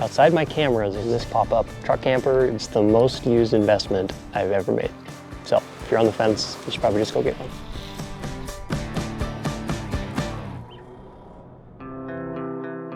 Outside my cameras is this pop-up truck camper. It's the most used investment I've ever made. So if you're on the fence, you should probably just go get one.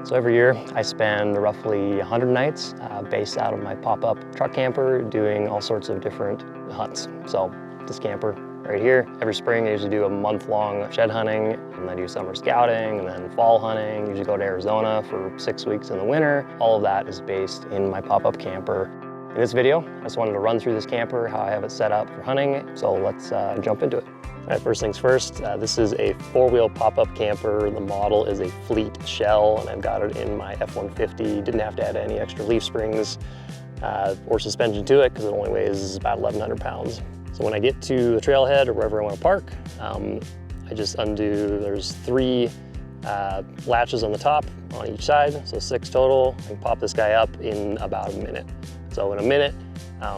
So every year I spend roughly 100 nights based out of my pop-up truck camper doing all sorts of different hunts. So this camper right here, every spring I usually do a month-long shed hunting, and I do summer scouting, and then fall hunting. Usually go to Arizona for 6 weeks in the winter. All of that is based in my pop-up camper. In this video, I just wanted to run through this camper, how I have it set up for hunting. So let's jump into it. All right, first things first, this is a 4-wheel pop-up camper. The model is a Fleet Shell, and I've got it in my F-150. Didn't have to add any extra leaf springs or suspension to it because it only weighs about 1,100 pounds. So when I get to the trailhead or wherever I want to park, I just undo, there's 3 latches on the top on each side, so 6 total. I can pop this guy up in about a minute. So in a minute,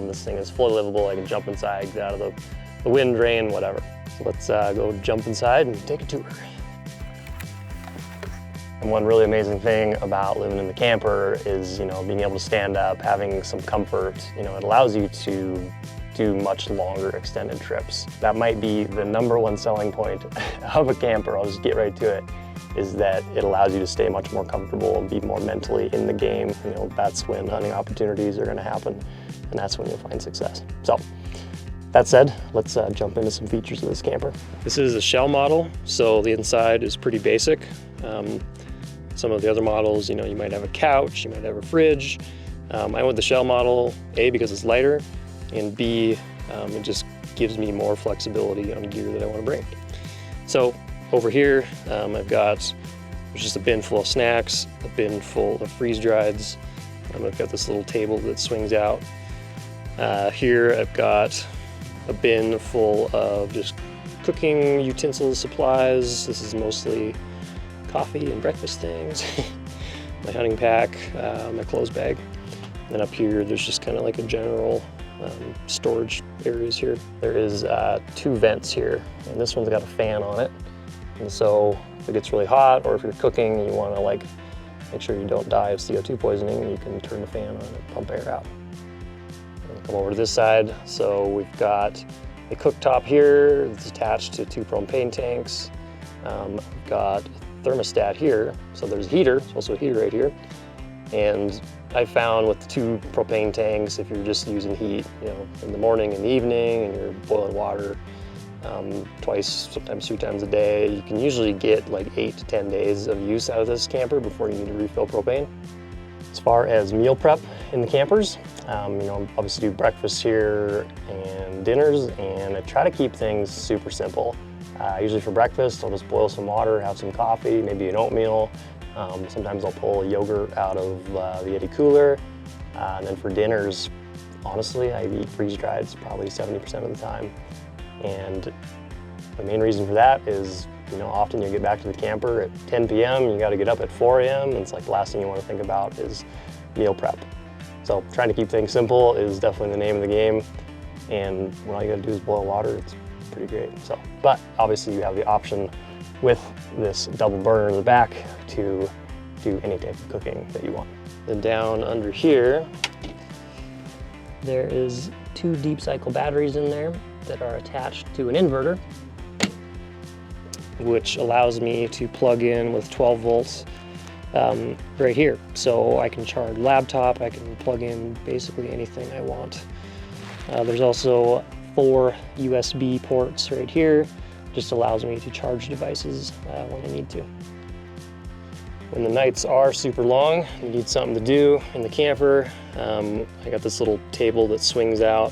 this thing is fully livable. I can jump inside, get out of the wind, rain, whatever. So let's go jump inside and take a tour. And one really amazing thing about living in the camper is, being able to stand up, having some comfort. It allows you to do much longer extended trips. That might be the #1 selling point of a camper. I'll just get right to it, is that it allows you to stay much more comfortable and be more mentally in the game. That's when hunting opportunities are gonna happen, and that's when you'll find success. So, that said, let's jump into some features of this camper. This is a shell model, so the inside is pretty basic. Some of the other models, you might have a couch, you might have a fridge. I went with the shell model, A, because it's lighter, and B, it just gives me more flexibility on gear that I want to bring. So over here, I've got just a bin full of snacks, a bin full of freeze-drieds. I've got this little table that swings out. Here I've got a bin full of just cooking utensils, supplies. This is mostly coffee and breakfast things. My hunting pack, my clothes bag. And up here, there's just kind of like a general storage areas here. There is 2 vents here, and this one's got a fan on it. And so if it gets really hot, or if you're cooking, you want to make sure you don't die of CO2 poisoning, you can turn the fan on and pump air out. And come over to this side. So we've got a cooktop here that's attached to 2 propane tanks. We've got a thermostat here. So there's a heater, there's also a heater right here. And I found with the 2 propane tanks, if you're just using heat, in the morning and the evening, and you're boiling water twice, sometimes 3 times a day, you can usually get like 8 to 10 days of use out of this camper before you need to refill propane. As far as meal prep in the campers, obviously do breakfast here and dinners, and I try to keep things super simple. Usually for breakfast, I'll just boil some water, have some coffee, maybe an oatmeal. Sometimes I'll pull a yogurt out of the Yeti cooler. And then for dinners, honestly, I eat freeze-drieds probably 70% of the time. And the main reason for that is, often you get back to the camper at 10 p.m., you got to get up at 4 a.m., and it's like the last thing you want to think about is meal prep. So trying to keep things simple is definitely the name of the game. And when all you got to do is boil water, it's pretty great. So, but obviously you have the option with this double burner in the back to do any type of cooking that you want. Then down under here, there is 2 deep cycle batteries in there that are attached to an inverter, which allows me to plug in with 12 volts right here. So I can charge laptop, I can plug in basically anything I want. There's also 4 USB ports right here. Just allows me to charge devices when I need to. When the nights are super long, you need something to do in the camper. I got this little table that swings out.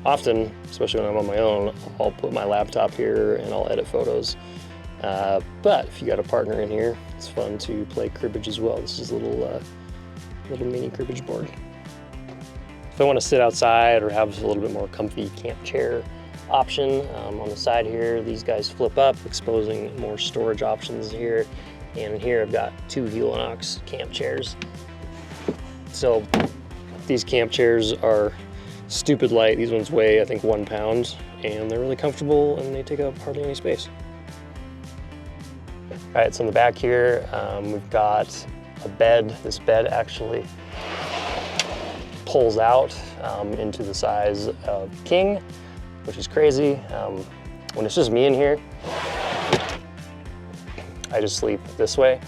Often, especially when I'm on my own, I'll put my laptop here and I'll edit photos. But if you got a partner in here, it's fun to play cribbage as well. This is a little mini cribbage board. If I want to sit outside or have a little bit more comfy camp chair option, on the side here, these guys flip up, exposing more storage options here. And here I've got 2 Helinox camp chairs. So these camp chairs are stupid light. These ones weigh, I think, 1 pound, and they're really comfortable and they take up hardly any space. All right, so in the back here, we've got a bed. This bed actually pulls out into the size of king, which is crazy. When it's just me in here, I just sleep this way.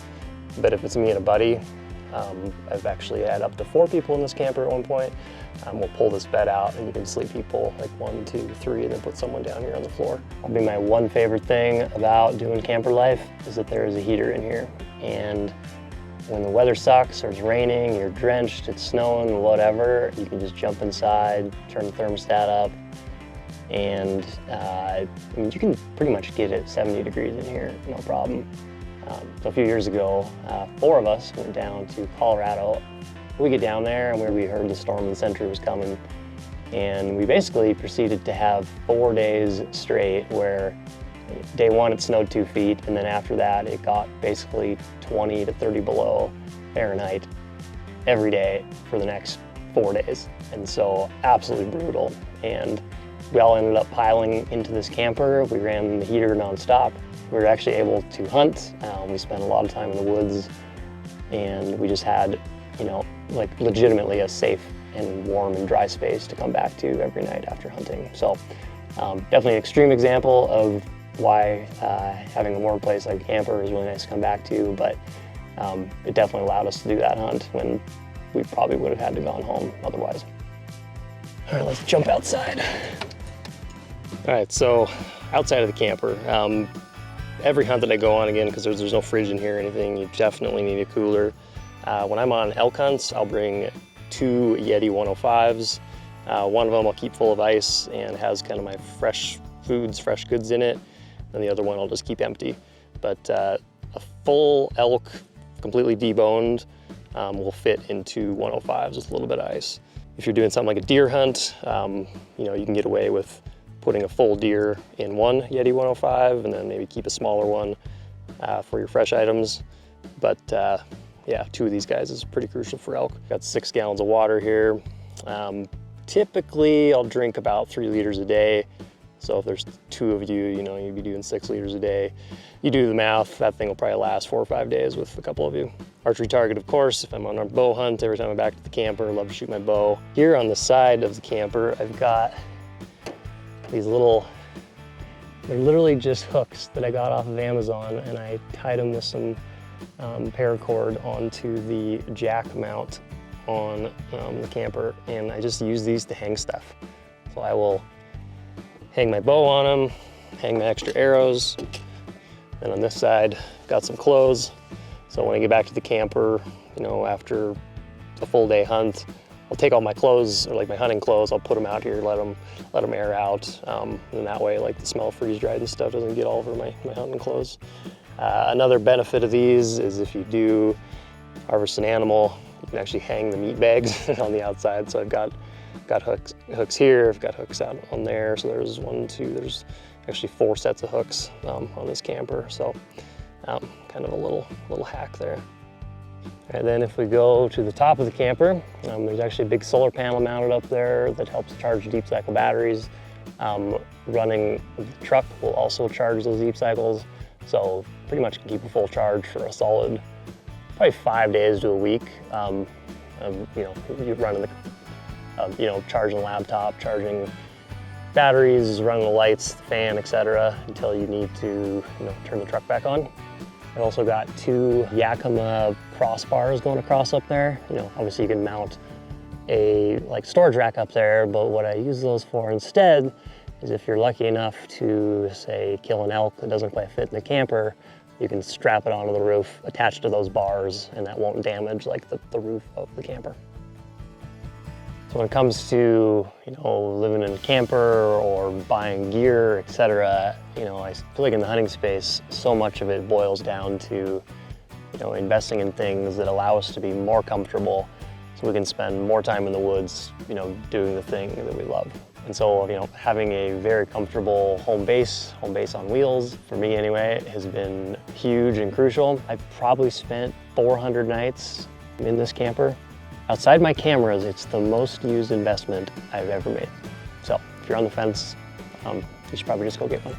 But if it's me and a buddy, I've actually had up to 4 people in this camper at one point. We'll pull this bed out and you can sleep people like 1, 2, 3, and then put someone down here on the floor. Probably my one favorite thing about doing camper life is that there is a heater in here. And when the weather sucks or it's raining, you're drenched, it's snowing, whatever, you can just jump inside, turn the thermostat up, and I mean, you can pretty much get it 70 degrees in here, no problem. So a few years ago, 4 of us went down to Colorado. We get down there and we heard the storm and Sentry was coming, and we basically proceeded to have 4 days straight where day 1 it snowed 2 feet, and then after that it got basically 20 to 30 below Fahrenheit every day for the next 4 days. And so absolutely brutal. And we all ended up piling into this camper. We ran the heater nonstop. We were actually able to hunt. We spent a lot of time in the woods, and we just had, you know, like legitimately a safe and warm and dry space to come back to every night after hunting. So definitely an extreme example of why having a warm place like a camper is really nice to come back to, but it definitely allowed us to do that hunt when we probably would have had to gone home otherwise. All right, let's jump outside. All right, so outside of the camper, every hunt that I go on, again, because there's no fridge in here or anything, you definitely need a cooler. When I'm on elk hunts, I'll bring 2 Yeti 105s. One of them I'll keep full of ice and has kind of my fresh foods, fresh goods in it, and the other one I'll just keep empty. But a full elk, completely deboned, will fit into 105s with a little bit of ice. If you're doing something like a deer hunt, you know, you can get away with putting a full deer in one Yeti 105 and then maybe keep a smaller one for your fresh items. But yeah, 2 of these guys is pretty crucial for elk. Got 6 gallons of water here. Typically, I'll drink about 3 liters a day. So if there's 2 of you, you know, you'd be doing 6 liters a day. You do the math, that thing will probably last 4 or 5 days with a couple of you. Archery target, of course, if I'm on a bow hunt, every time I'm back to the camper, I love to shoot my bow. Here on the side of the camper, I've got these little, they're literally just hooks that I got off of Amazon, and I tied them with some paracord onto the jack mount on the camper, and I just use these to hang stuff. So I will hang my bow on them, hang my extra arrows, and on this side, got some clothes. So when I get back to the camper, you know, after a full day hunt, I'll take all my clothes, or like my hunting clothes, I'll put them out here, let them air out, and that way, like the smell of freeze-dried and stuff doesn't get all over my hunting clothes. Another benefit of these is if you do harvest an animal, you can actually hang the meat bags on the outside. So I've got hooks here, I've got hooks out on there. So there's 1, 2, there's actually 4 sets of hooks on this camper. So kind of a little hack there. And then if we go to the top of the camper, there's actually a big solar panel mounted up there that helps charge deep cycle batteries. Running the truck will also charge those deep cycles. So pretty much can keep a full charge for a solid, probably 5 days to a week. You know, you're running you know, charging the laptop, charging batteries, running the lights, the fan, etc., until you need to, you know, turn the truck back on. I've also got 2 Yakima crossbars going across up there. You know, obviously you can mount a like storage rack up there, but what I use those for instead is if you're lucky enough to, say, kill an elk that doesn't quite fit in the camper, you can strap it onto the roof, attached to those bars, and that won't damage like the roof of the camper. So when it comes to, you know, living in a camper or buying gear, etc., you know, I feel like in the hunting space, so much of it boils down to, you know, investing in things that allow us to be more comfortable so we can spend more time in the woods, you know, doing the thing that we love. And so, you know, having a very comfortable home base on wheels, for me anyway, has been huge and crucial. I've probably spent 400 nights in this camper. Outside my cameras, it's the most used investment I've ever made. So if you're on the fence, you should probably just go get one.